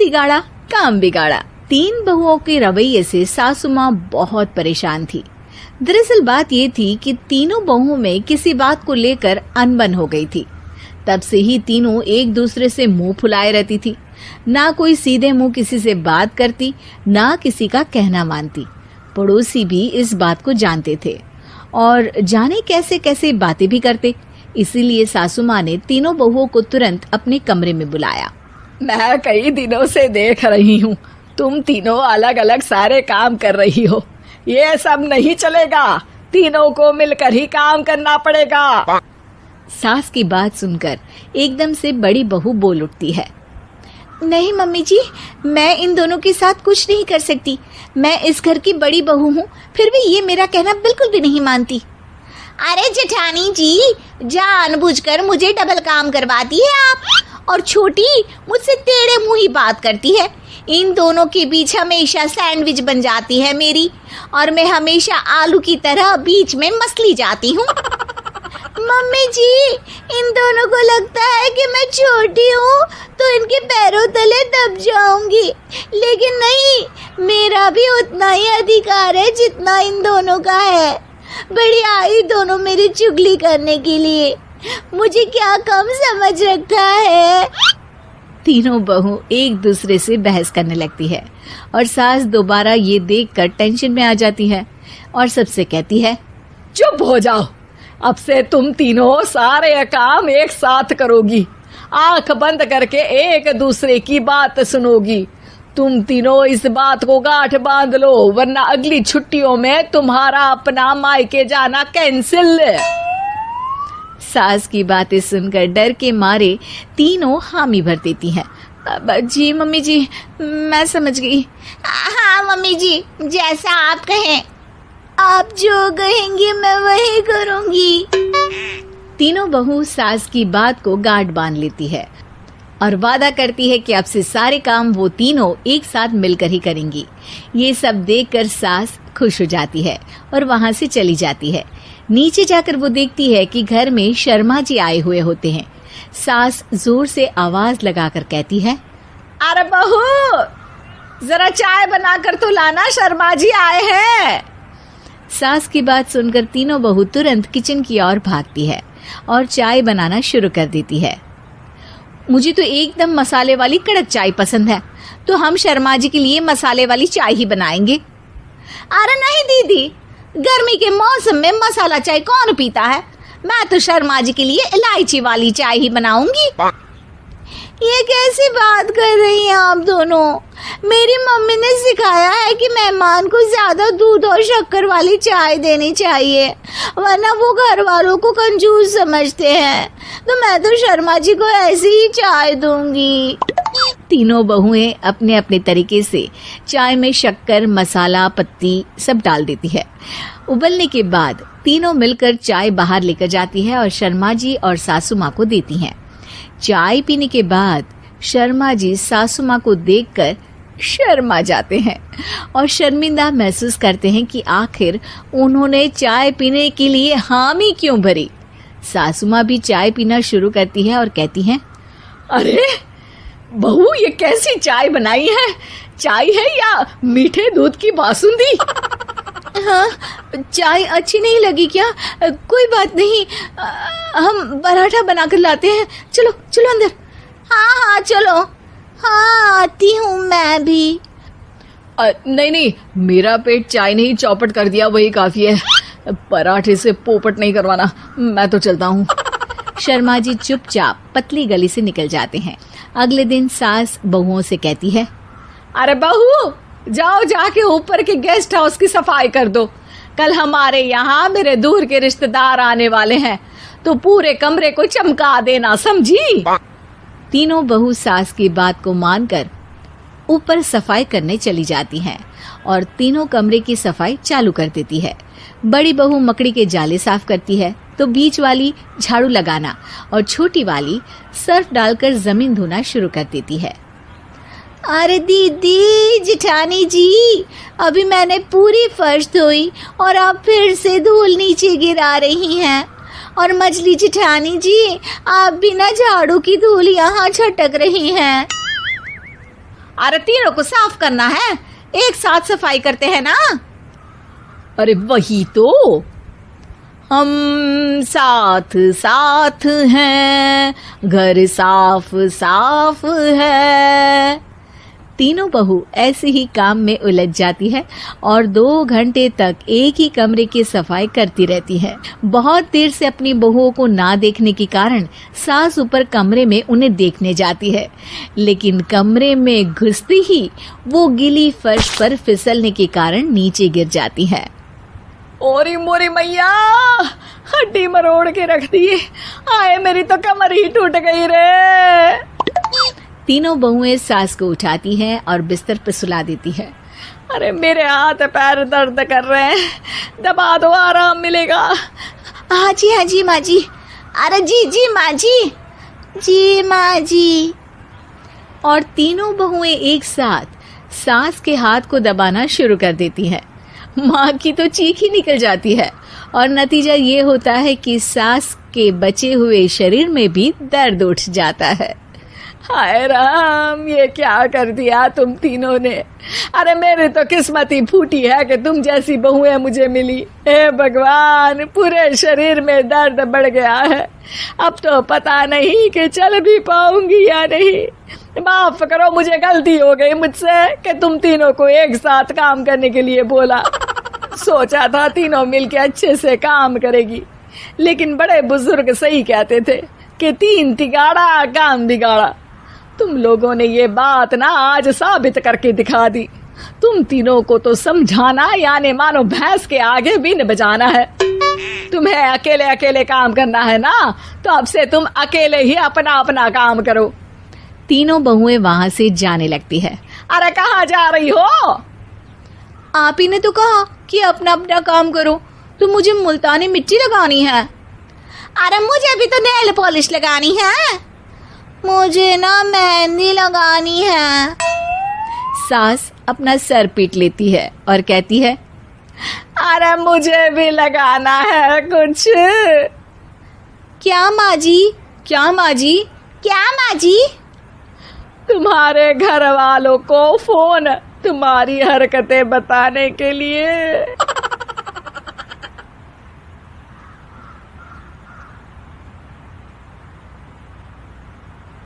तिगाड़ा काम बिगाड़ा। 3 बहुओं के रवैये से सासू माँ बहुत परेशान थी। दरअसल बात ये थी कि तीनों बहुओं में किसी बात को लेकर अनबन हो गई थी। तब से ही तीनों एक दूसरे से मुंह फुलाए रहती थी। ना कोई सीधे मुंह किसी से बात करती, ना किसी का कहना मानती। पड़ोसी भी इस बात को जानते थे और जाने कैसे कैसे बातें भी करते। इसीलिए सासू माँ ने तीनों बहुओं को तुरंत अपने कमरे में बुलाया। मैं कई दिनों से देख रही हूँ, तुम तीनों अलग अलग सारे काम कर रही हो। ये सब नहीं चलेगा, तीनों को मिलकर ही काम करना पड़ेगा। सास की बात सुनकर एकदम से बड़ी बहू बोल उठती है। नहीं मम्मी जी, मैं इन दोनों के साथ कुछ नहीं कर सकती। मैं इस घर की बड़ी बहू हूँ, फिर भी ये मेरा कहना बिल्कुल भी नहीं मानती। अरे जेठानी जी, जानबूझकर मुझे डबल काम करवाती है आप। और छोटी मुझसे टेढ़े मुंह ही बात करती है। इन दोनों के बीच हमेशा सैंडविच बन जाती है मेरी, और मैं हमेशा आलू की तरह बीच में मसली जाती हूँ। मम्मी जी, इन दोनों को लगता है कि मैं छोटी हूँ तो इनके पैरों तले दब जाऊंगी, लेकिन नहीं, मेरा भी उतना ही अधिकार है जितना इन दोनों का है। बड़ी आई दोनों मेरी चुगली करने के लिए, मुझे क्या कम समझ रखा है। तीनों बहू एक दूसरे से बहस करने लगती है और सास दोबारा ये देखकर टेंशन में आ जाती है और सबसे कहती है, चुप हो जाओ, अब से तुम तीनों सारे काम एक साथ करोगी। आंख बंद करके एक दूसरे की बात सुनोगी। तुम तीनों इस बात को गांठ बांध लो, वरना अगली छुट्टियों में तुम्हारा अपना मायके जाना कैंसिल। सास की बातें सुनकर डर के मारे तीनों हामी भर देती हैं। जी मम्मी जी, मैं समझ गई। हाँ मम्मी जी, जैसा आप कहें। आप जो कहेंगी मैं वही करूंगी। तीनों बहू सास की बात को गांठ बांध लेती है और वादा करती है कि अब से सारे काम वो तीनों एक साथ मिलकर ही करेंगी। ये सब देखकर सास खुश हो जाती है और वहां से चली जाती है। नीचे जाकर वो देखती है कि घर में शर्मा जी आए हुए होते हैं। सास जोर से आवाज लगाकर कहती है, अरे बहू, जरा चाय बनाकर तो लाना, शर्मा जी आए हैं। सास की बात सुनकर तीनों बहू तुरंत किचन की ओर भागती है और चाय बनाना शुरू कर देती है। मुझे तो एकदम मसाले वाली कड़क चाय पसंद है, तो हम शर्मा जी के लिए मसाले वाली चाय ही बनाएंगे। अरे नहीं दीदी, गर्मी के मौसम में मसाला चाय कौन पीता है? मैं तो शर्मा जी के लिए इलायची वाली चाय ही बनाऊंगी। ये कैसी बात कर रही हैं आप दोनों? मेरी मम्मी ने सिखाया है कि मेहमान को ज्यादा दूध और शक्कर वाली चाय देनी चाहिए, वरना वो घर वालों को कंजूस समझते हैं। तो मैं तो शर्मा जी को ऐसी ही चाय दूंगी। तीनों बहुएं अपने अपने तरीके से चाय में शक्कर, मसाला, पत्ती सब डाल देती है। उबलने के बाद तीनों मिलकर चाय बाहर लेकर जाती है और शर्मा जी और सासू माँ को देती हैं। चाय पीने के बाद शर्मा जी सासू माँ को देखकर शर्मा जाते हैं और शर्मिंदा महसूस करते हैं कि आखिर उन्होंने चाय पीने के लिए हामी क्यों भरी। सासू माँ भी चाय पीना शुरू करती है और कहती हैं, अरे बहू, ये कैसी चाय बनाई है? चाय है या मीठे दूध की बासुंदी? हाँ, चाय अच्छी नहीं लगी क्या? कोई बात नहीं, हम पराठा बनाकर लाते हैं। चलो चलो अंदर। हाँ चलो। हाँ, आती हूँ मैं भी। नहीं नहीं, मेरा पेट चाय ने ही चौपट कर दिया, वही काफी है। पराठे से पोपट नहीं करवाना, मैं तो चलता हूँ। शर्मा जी चुपचाप पतली गली से निकल जाते हैं। अगले दिन सास बहुओं से कहती है, अरे बहू, जाओ जाके ऊपर के गेस्ट हाउस की सफाई कर दो। कल हमारे यहाँ मेरे दूर के रिश्तेदार आने वाले हैं, तो पूरे कमरे को चमका देना, समझी? तीनों बहू सास की बात को मानकर ऊपर सफाई करने चली जाती हैं और तीनों कमरे की सफाई चालू कर देती है। बड़ी बहू मकड़ी के जाले साफ करती है, तो बीच वाली झाड़ू लगाना और छोटी वाली सर्फ डालकर जमीन धोना शुरू कर देती है। अरे दीदी, जेठानी जी, अभी मैंने पूरी फर्श धोई और आप फिर से धूल नीचे गिरा रही हैं। और मछली जेठानी जी, आप बिना झाड़ू की धूल यहाँ छटक रही हैं। अरे तीनों को साफ करना है, एक साथ सफाई करते हैं ना। अरे वही तो, हम साथ साथ हैं, घर साफ साफ है। तीनों बहू ऐसे ही काम में उलझ जाती है और 2 घंटे तक एक ही कमरे की सफाई करती रहती है। बहुत देर से अपनी बहुओं को ना देखने के कारण सास ऊपर कमरे में उन्हें देखने जाती है, लेकिन कमरे में घुसते ही वो गीली फर्श पर फिसलने के कारण नीचे गिर जाती है। ओरी मोरी मैया, हड्डी मरोड़ के रख दी। आए मेरी तो कमर ही टूट गई रे। तीनों बहुएं सास को उठाती हैं और बिस्तर पर सुला देती है। अरे मेरे हाथ पैर दर्द कर रहे हैं, दबा दो, आराम मिलेगा। हाँ जी माँ जी। अरे जी माँ जी, जी माँ जी। और तीनों बहुएं एक साथ सास के हाथ को दबाना शुरू कर देती हैं। माँ की तो चीख ही निकल जाती है और नतीजा ये होता है कि सास के बचे हुए शरीर में भी दर्द उठ जाता है। हाय राम, ये क्या कर दिया तुम तीनों ने। अरे मेरी तो किस्मत ही फूटी है कि तुम जैसी बहुएं मुझे मिली। हे भगवान, पूरे शरीर में दर्द बढ़ गया है। अब तो पता नहीं कि चल भी पाऊंगी या नहीं। माफ करो, मुझे गलती हो गई मुझसे कि तुम तीनों को एक साथ काम करने के लिए बोला। सोचा था तीनों मिलके अच्छे से काम करेगी, लेकिन बड़े बुजुर्ग सही कहते थे कि 3 तिगाड़ा काम बिगाड़ा। तुम लोगों ने ये बात ना आज साबित करके दिखा दी। तुम तीनों को तो समझाना यानी मानो भैंस के आगे भी न बजाना है। तुम्हें अकेले अकेले काम करना है ना, तो अब से तुम अकेले ही अपना अपना काम करो। तीनों बहुएं वहां से जाने लगती है। अरे कहाँ जा रही हो? आप ही ने तो कहा कि अपना अपना काम करो, तो मुझे मुल्तानी मिट्टी लगानी है। अरे मुझे भी तो नेल पॉलिश लगानी है, मुझे ना मेहंदी लगानी है। सास अपना सर पीट लेती है और कहती है, अरे मुझे भी लगाना है कुछ। क्या माँ जी? क्या माँ जी? क्या माँ जी? तुम्हारे घर वालों को फोन तुम्हारी हरकतें बताने के लिए।